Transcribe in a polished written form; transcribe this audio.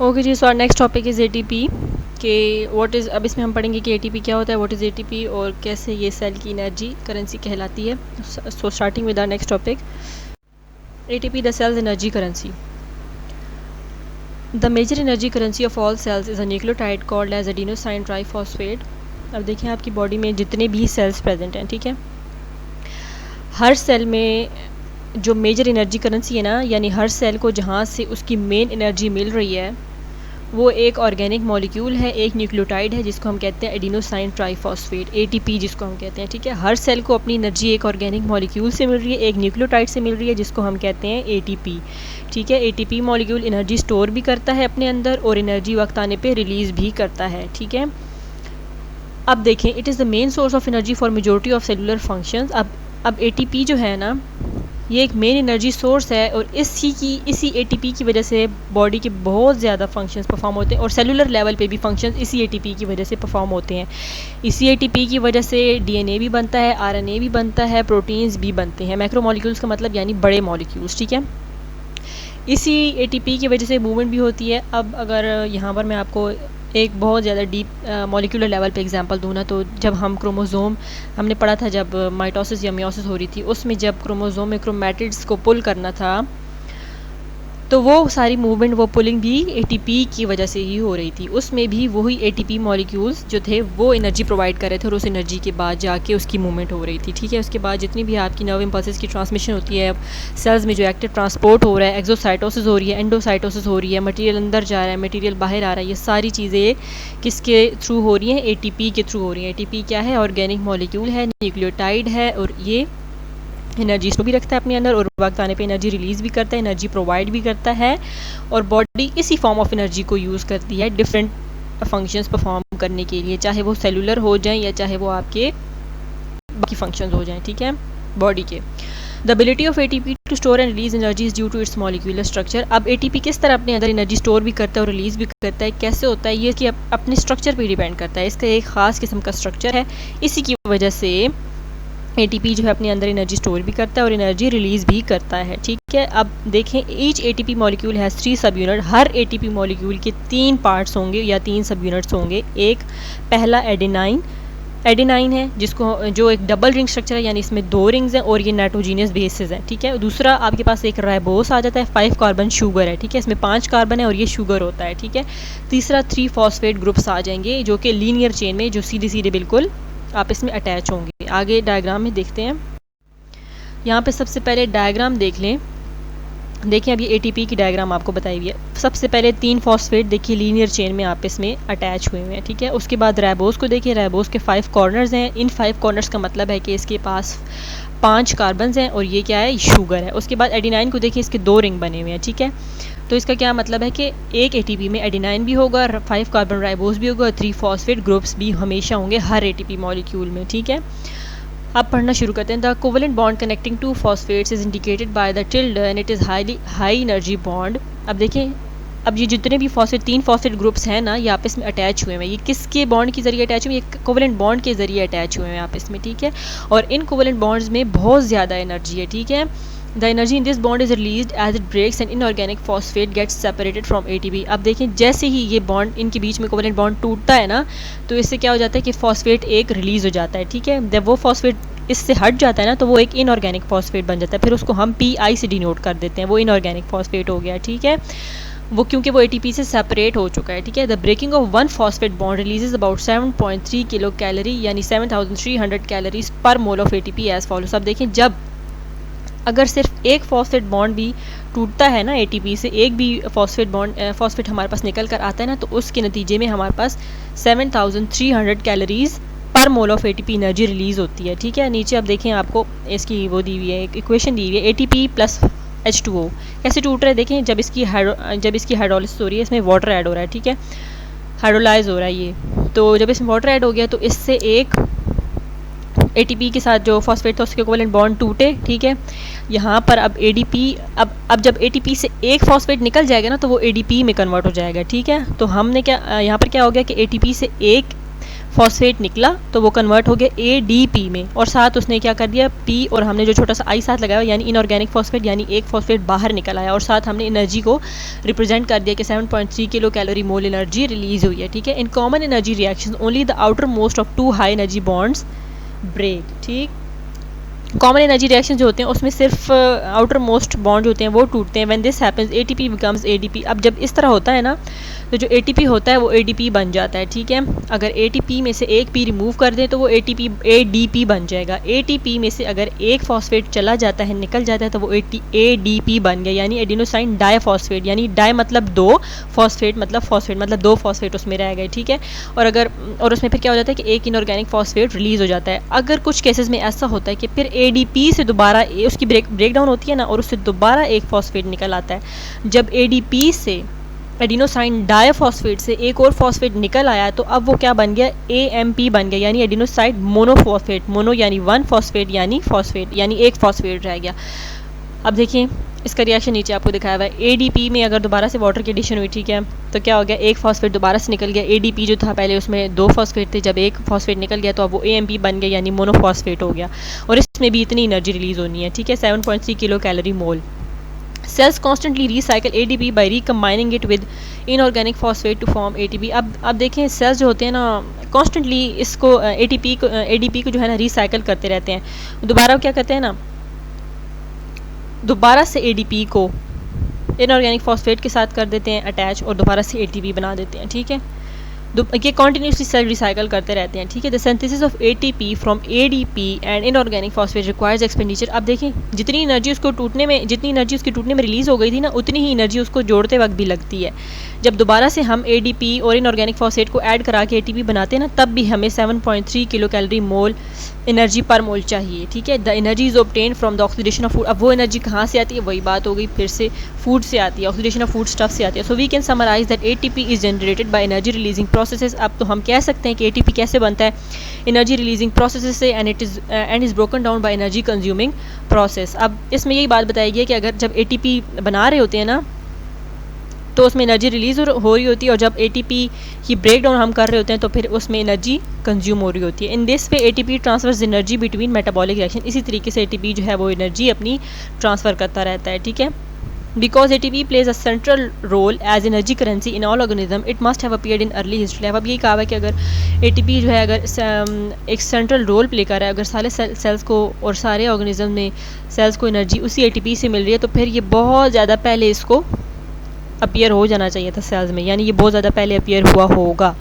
Okay जी, so next topic is ATP कि what is, अब इसमें हम पढ़ेंगे कि एटीपी क्या होता है, व्हाट इज़ एटीपी और कैसे ये सेल की एनर्जी करेंसी कहलाती है। So starting with our next topic, ATP the cell's energy currency. The major energy currency of all cells is a nucleotide called as adenosine triphosphate. अब देखिए आपकी body में जितने भी सेल्स प्रेजेंट हैं, ठीक है, हर सेल में जो मेजर एनर्जी करेंसी है ना, यानी हर सेल को जहाँ से उसकी मेन एनर्जी मिल रही है वो एक ऑर्गेनिक मॉलिक्यूल है, एक न्यूक्लियोटाइड है जिसको हम कहते हैं एडिनोसाइन ट्राइफॉस्फेट, एटीपी जिसको हम कहते हैं। ठीक है, हर सेल को अपनी एनर्जी एक ऑर्गेनिक मॉलिक्यूल से मिल रही है, एक न्यूक्लियोटाइड से मिल रही है जिसको हम कहते हैं एटीपी। ठीक है, एटीपी मॉलिक्यूल एनर्जी स्टोर भी करता है अपने अंदर और एनर्जी वक्त आने पे रिलीज़ भी करता है। ठीक है, अब देखें, it is the main source of energy for majority of cellular functions. अब एटीपी जो है ना, ये एक मेन एनर्जी सोर्स है और इसी एटीपी की वजह से बॉडी के बहुत ज़्यादा फंक्शंस परफॉर्म होते हैं और सेलुलर लेवल पे भी फंक्शंस इसी एटीपी की वजह से परफॉर्म होते हैं। इसी एटीपी की वजह से डीएनए भी बनता है, आरएनए भी बनता है, प्रोटीन्स भी बनते हैं। मैक्रोमोलिक्यूल्स का मतलब यानी बड़े मॉलिक्यूल्स। ठीक है, इसी एटीपी की वजह से मूवमेंट भी होती है। अब अगर यहाँ पर मैं आपको एक बहुत ज़्यादा डीप मॉलिक्यूलर लेवल पे एग्जांपल दूँ ना, तो जब हम क्रोमोज़ोम, हमने पढ़ा था जब माइटोसिस या मियोसिस हो रही थी, उसमें जब क्रोमोज़ोम में क्रोमैटिड्स को पुल करना था तो वो सारी मूवमेंट, वो पुलिंग भी एटीपी की वजह से ही हो रही थी। उसमें भी वही एटीपी मॉलिक्यूल्स जो थे वो एनर्जी प्रोवाइड कर रहे थे और उस एनर्जी के बाद जाके उसकी मूवमेंट हो रही थी। ठीक है, उसके बाद जितनी भी आपकी नर्व इम्पल्सेस की ट्रांसमिशन होती है, सेल्स में जो एक्टिव ट्रांसपोर्ट हो रहा है, एक्सोसाइटोसिस हो रही है, एंडोसाइटोसिस हो रही है, मटीरियल अंदर जा रहा है, मटीरियल बाहर आ रहा है, ये सारी चीज़ें किसके थ्रू हो रही हैं? एटीपी के थ्रू हो रही हैं। एटीपी क्या है? ऑर्गेनिक मॉलिक्यूल है, न्यूक्लियोटाइड है और ये एनर्जी स्टोर भी रखता है अपने अंदर और वक्त आने पे एनर्जी रिलीज़ भी करता है, एनर्जी प्रोवाइड भी करता है और बॉडी इसी फॉर्म ऑफ एनर्जी को यूज़ करती है डिफरेंट फंक्शंस परफॉर्म करने के लिए, चाहे वो सेलुलर हो जाएं या चाहे वो आपके बाकी फंक्शंस हो जाएं। ठीक है, बॉडी के। The ability of ATP to store and release energy is due to its molecular structure. अब एटीपी किस तरह अपने अंदर एनर्जी स्टोर भी करता है और रिलीज़ भी करता है, कैसे होता है ये कि अपने स्ट्रक्चर पर डिपेंड करता है। इसका एक ख़ास किस्म का स्ट्रक्चर है, इसी की वजह से एटीपी जो है अपने अंदर एनर्जी स्टोर भी करता है और एनर्जी रिलीज़ भी करता है। ठीक है, अब देखें, ईच एटीपी मॉलिक्यूल हैज़ 3 सब यूनिट। हर एटीपी मॉलिक्यूल के 3 पार्ट्स होंगे या 3 सब यूनिट्स होंगे। एक पहला एडेनाइन है जिसको, जो एक डबल रिंग स्ट्रक्चर है, यानी इसमें 2 रिंग्स हैं और ये नाइट्रोजीनियस बेसिस हैं। ठीक है, दूसरा आपके पास एक राइबोस आ जाता है, 5 कार्बन शुगर है। ठीक है, इसमें 5 कार्बन है और ये शुगर होता है। ठीक है, तीसरा 3 फॉस्फेट ग्रुप्स आ जाएंगे जो कि लीनियर चेन में, जो सीधे सीधे बिल्कुल आप इसमें अटैच होंगे। आगे डायग्राम में देखते हैं, यहाँ पे सबसे पहले डायग्राम देख लें। देखिए, अब ये एटीपी की डायग्राम आपको बताई हुई है। सबसे पहले 3 फॉस्फेट देखिए लीनियर चेन में आप इसमें अटैच हुए हैं। ठीक है, उसके बाद राइबोस को देखिए, राइबोस के 5 कॉर्नर्स हैं। इन 5 कॉर्नर्स का मतलब है कि इसके पास 5 कार्बन्स हैं और ये क्या है? शुगर है। उसके बाद एडेनाइन को देखिए, इसके 2 रिंग बने हुए हैं। ठीक है, तो इसका क्या मतलब है कि एक एटीपी में एडेनाइन भी होगा, 5 कार्बन राइबोस भी होगा और 3 फॉस्फेट ग्रुप्स भी हमेशा होंगे हर एटीपी मॉलिक्यूल में। ठीक है, अब पढ़ना शुरू करते हैं। The covalent bond connecting 2 phosphates is indicated by the tilde and it is high energy bond. अब देखें, अब ये जितने भी फॉस्फेट 3 फॉस्फेट ग्रुप्स हैं ना, ये आपस में अटैच हुए हैं। ये किसके बॉन्ड के जरिए अटैच हुए हैं? ये कोवेलेंट बॉन्ड के जरिए अटैच हुए हैं आपस में। ठीक है, और इन कोवेलेंट बॉन्ड्स में बहुत ज़्यादा एनर्जी है। ठीक है, the energy in this bond is release as it breaks and inorganic phosphate gets separated from ATP. अब देखें, जैसे ही ये बॉन्ड, इनके बीच में कोवेलेंट बॉन्ड टूटता है ना, तो इससे क्या हो जाता है कि फॉस्फेट एक रिलीज़ हो जाता है। ठीक है, जब वो फॉस्फेट इससे हट जाता है ना, तो वो एक इनऑर्गेनिक फॉस्फेट बन जाता है। फिर उसको हम पीआई से डिनोट कर देते हैं, वो इनऑर्गेनिक फॉस्फेट हो गया। ठीक है, वो क्योंकि वो एटीपी से सेपरेट हो चुका है। ठीक है, the breaking of 1 phosphate bond releases about 7.3 kilo calorie, यानी 7300 calories per mole of ATP as follows. अब देखें, जब अगर सिर्फ एक फॉस्फेट बॉन्ड भी टूटता है ना एटीपी से, एक भी फॉस्फेट हमारे पास निकल कर आता है ना, तो उसके नतीजे में हमारे पास 7300 calories per mole of ATP energy release होती है। ठीक है, नीचे अब देखें, आपको इसकी वो दी हुई है, एक इक्वेशन दी हुई है, एटीपी प्लस H2O कैसे टूट रहा है। देखें, जब इसकी हाइड्रोलिसिस हो रही है, इसमें वाटर ऐड हो रहा है। ठीक है, हाइड्रोलाइज हो रहा है ये, तो जब इसमें वाटर ऐड हो गया तो इससे एक एटीपी के साथ जो फॉस्फेट था उसके कोवेलेंट बॉन्ड टूटे। ठीक है, यहाँ पर अब एडीपी, अब जब एटीपी से एक फॉस्फेट निकल जाएगा ना, तो वो एडीपी में कन्वर्ट हो जाएगा। ठीक है, तो हमने क्या, यहाँ पर क्या हो गया कि एटीपी से एक फॉस्फेट निकला तो वो कन्वर्ट हो गया ADP में, और साथ उसने क्या कर दिया P, और हमने जो छोटा सा I साथ लगाया यानी इनऑर्गेनिक फॉस्फेट, यानी एक फॉस्फेट बाहर निकल आया, और साथ हमने एनर्जी को रिप्रेजेंट कर दिया कि 7.3 kilo calorie mole energy release हुई है, ठीक है। In common energy reaction only the outermost of 2 high energy bonds break, ठीक। कॉमन एनर्जी रिएक्शन जो होते हैं उसमें सिर्फ आउटर मोस्ट बॉन्ड होते हैं वो टूटते हैं। When this happens ATP becomes ADP। अब जब इस तरह होता है ना तो जो ATP होता है वो ADP बन जाता है, ठीक है। अगर ATP में से एक P रिमूव कर दें तो वो ADP बन जाएगा। ATP में से अगर एक फॉस्फेट चला जाता है, निकल जाता है, तो वो ADP बन गया, यानी एडिनोसाइन डाइफॉस्फेट, यानी डाई मतलब 2, फॉस्फेट मतलब फॉस्फेट, मतलब 2 फॉस्फेट उसमें रह गए, ठीक है। और उसमें फिर क्या हो जाता है कि एक इनऑर्गेनिक फॉस्फेट रिलीज हो जाता है। अगर कुछ केसेस में ऐसा होता है कि फिर ADP से दोबारा उसकी ब्रेकडाउन होती है ना, और उससे दोबारा एक फॉस्फेट निकल आता है। जब ADP से, एडिनोसाइन डाइफॉस्फेट से एक और फॉस्फेट निकल आया तो अब वो क्या बन गया, AMP बन गया, यानी एडिनोसाइन मोनोफॉस्फेट। मोनो यानी 1 फॉस्फेट, यानी फॉस्फेट यानी एक फॉस्फेट रह गया। अब देखिए इसका रिएक्शन नीचे आपको दिखाया हुआ है। ADP में अगर दोबारा से वाटर की एडिशन हुई, ठीक है, तो क्या हो गया, एक फॉस्फेट दोबारा से निकल गया। ADP जो था पहले उसमें 2 फॉस्फेट थे, जब एक फॉस्फेट निकल गया तो अब वो AMP बन गया, यानी मोनोफॉस्फेट हो गया, और इसमें भी इतनी एनर्जी रिलीज होनी है, ठीक है, 7.3 kilo calorie mole. Cells constantly recycle ADP by recombining it with inorganic phosphate to form ATP। अब देखें सेल्स जो होते हैं ना कॉन्स्टेंटली इसको ADP को जो है ना रिसाइकल करते रहते हैं। दोबारा क्या करते हैं ना, दोबारा से ADP को इनऑर्गेनिक फॉस्फेट के साथ कर देते हैं अटैच, और दोबारा से ATP बना देते हैं, ठीक है। ये कॉन्टीन्यूसली सेल रिसाइकल करते रहते हैं, ठीक है। The synthesis of ATP from ADP and inorganic phosphate requires expenditure. अब देखें जितनी एनर्जी उसको टूटने में रिलीज हो गई थी ना, उतनी ही एनर्जी उसको जोड़ते वक्त भी लगती है। जब दोबारा से हम ADP और इनऑर्गेनिक फॉस्फेट को ऐड करा के ATP बनाते हैं ना, तब भी हमें 7.3 किलो कैलोरी मोल एनर्जी पर मोल चाहिए, ठीक है। The energy is obtained from the oxidation of food. अब वो एनर्जी कहाँ से आती है, वही बात हो गई फिर से, फूड से आती है, ऑक्सीडेशन ऑफ फूड स्टफ से आती है। So we can summarise that ATP is generated by energy releasing processes. अब तो हम कह सकते हैं कि ATP कैसे बनता है, एनर्जी रिलीजिंग प्रोसेसेस से, and is broken down by energy consuming process. अब इसमें यही बात बताई गई है कि अगर जब ATP बना रहे होते हैं ना तो उसमें एनर्जी रिलीज हो रही होती है, और जब ATP की ब्रेक डाउन हम कर रहे होते हैं तो फिर उसमें एनर्जी कंज्यूम हो रही होती है। In this way ATP transfers energy between metabolic reaction. इसी तरीके से ATP जो है वो एनर्जी अपनी ट्रांसफ़र करता रहता है, ठीक है। Because ATP plays a central role as energy currency in all organism, it must have appeared in early history. अब यही कहा है कि अगर ATP जो है अगर एक सेंट्रल रोल प्ले कर रहा है, अगर सारे सेल्स को और सारे ऑर्गेनिज्म में सेल्स को एनर्जी उसी ATP से मिल रही है, तो फिर ये बहुत ज़्यादा पहले इसको अपीयर हो जाना चाहिए था सेल्स में, यानी ये बहुत ज़्यादा पहले अपीयर हुआ होगा।